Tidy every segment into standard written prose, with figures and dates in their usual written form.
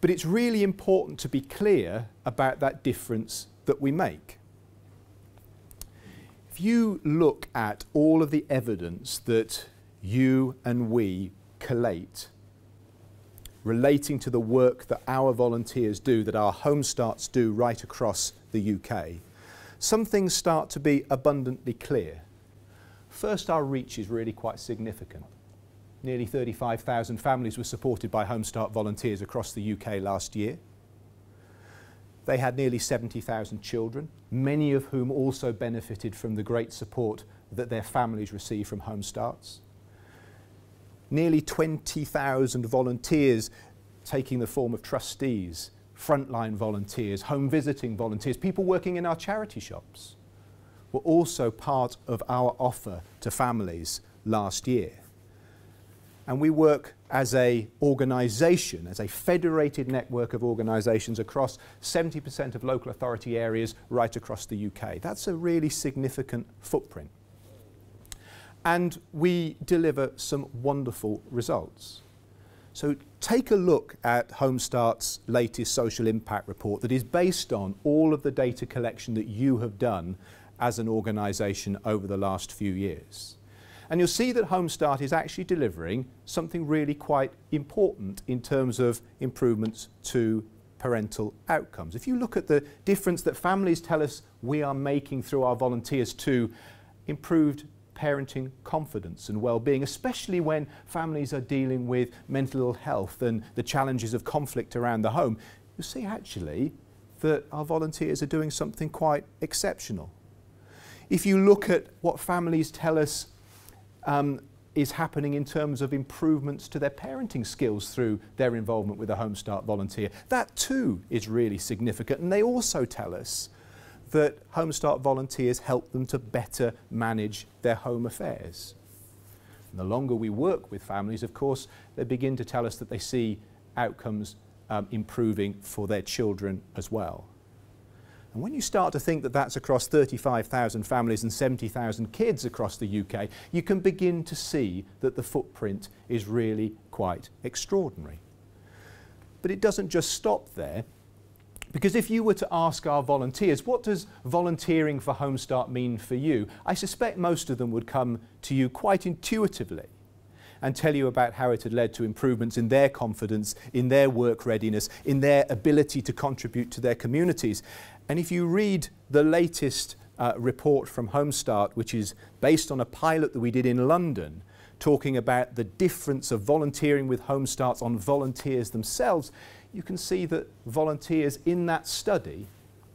But it's really important to be clear about that difference that we make. If you look at all of the evidence that you and we collate relating to the work that our volunteers do, that our Home Starts do right across the UK, some things start to be abundantly clear. First, our reach is really quite significant. Nearly 35,000 families were supported by Home Start volunteers across the UK last year. They had nearly 70,000 children, many of whom also benefited from the great support that their families received from Home Starts. Nearly 20,000 volunteers taking the form of trustees, frontline volunteers, home visiting volunteers, people working in our charity shops were also part of our offer to families last year. And we work as an organisation, as a federated network of organisations across 70% of local authority areas right across the UK. That's a really significant footprint. And we deliver some wonderful results. So take a look at Home Start's latest social impact report that is based on all of the data collection that you have done as an organisation over the last few years. And you'll see that Home Start is actually delivering something really quite important in terms of improvements to parental outcomes. If you look at the difference that families tell us we are making through our volunteers to improved parenting confidence and well-being, especially when families are dealing with mental ill health and the challenges of conflict around the home, you see actually that our volunteers are doing something quite exceptional. If you look at what families tell us is happening in terms of improvements to their parenting skills through their involvement with a Home Start volunteer, that too is really significant. And they also tell us that Home Start volunteers help them to better manage their home affairs. And the longer we work with families, of course, they begin to tell us that they see outcomes improving for their children as well. And when you start to think that that's across 35,000 families and 70,000 kids across the UK, you can begin to see that the footprint is really quite extraordinary. But it doesn't just stop there, because if you were to ask our volunteers, what does volunteering for Home Start mean for you? I suspect most of them would come to you quite intuitively and tell you about how it had led to improvements in their confidence, in their work readiness, in their ability to contribute to their communities. And if you read the latest report from Home Start, which is based on a pilot that we did in London, talking about the difference of volunteering with Home Starts on volunteers themselves, you can see that volunteers in that study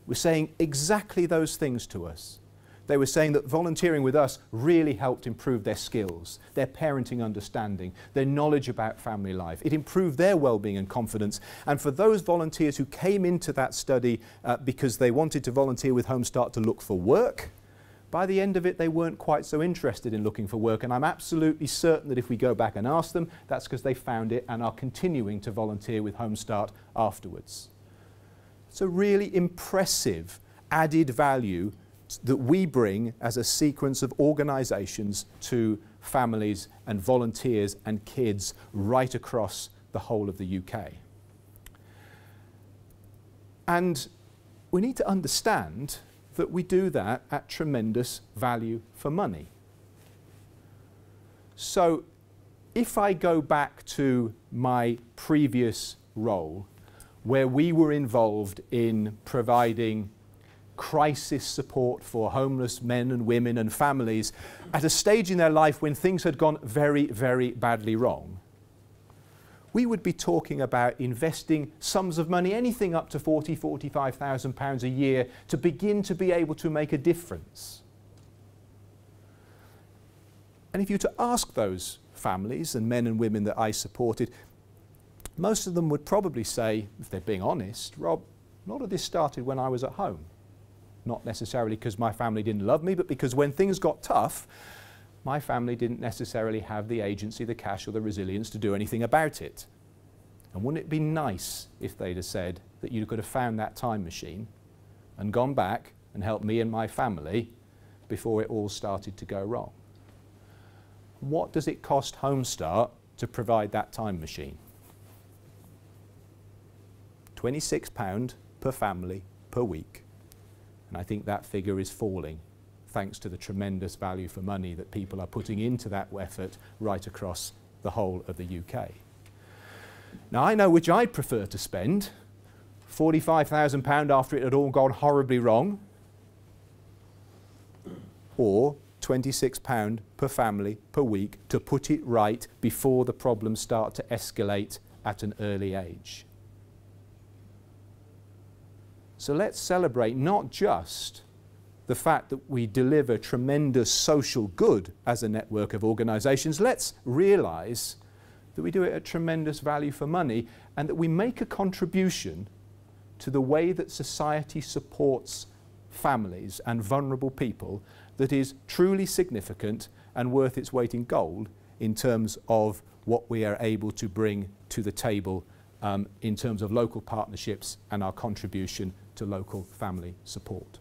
were saying exactly those things to us. They were saying that volunteering with us really helped improve their skills, their parenting understanding, their knowledge about family life. It improved their well-being and confidence. And for those volunteers who came into that study because they wanted to volunteer with Home Start to look for work, by the end of it, they weren't quite so interested in looking for work. And I'm absolutely certain that if we go back and ask them, that's because they found it and are continuing to volunteer with Home Start afterwards. It's a really impressive added value that we bring as a sequence of organisations to families and volunteers and kids right across the whole of the UK. And we need to understand that we do that at tremendous value for money. So if I go back to my previous role, where we were involved in providing crisis support for homeless men and women and families at a stage in their life when things had gone very, very badly wrong, we would be talking about investing sums of money, anything up to £40,000–45,000 a year, to begin to be able to make a difference. And if you were to ask those families and men and women that I supported, most of them would probably say, if they're being honest, Rob, a lot of this started when I was at home. Not necessarily because my family didn't love me, but because when things got tough, my family didn't necessarily have the agency, the cash or the resilience to do anything about it. And wouldn't it be nice if they'd have said that you could have found that time machine and gone back and helped me and my family before it all started to go wrong? What does it cost Home Start to provide that time machine? £26 per family per week. And I think that figure is falling, thanks to the tremendous value for money that people are putting into that effort right across the whole of the UK. Now, I know which I'd prefer to spend, £45,000 after it had all gone horribly wrong, or £26 per family per week to put it right before the problems start to escalate at an early age. So let's celebrate not just the fact that we deliver tremendous social good as a network of organisations. Let's realise that we do it at tremendous value for money and that we make a contribution to the way that society supports families and vulnerable people that is truly significant and worth its weight in gold in terms of what we are able to bring to the table in terms of local partnerships and our contribution to local family support.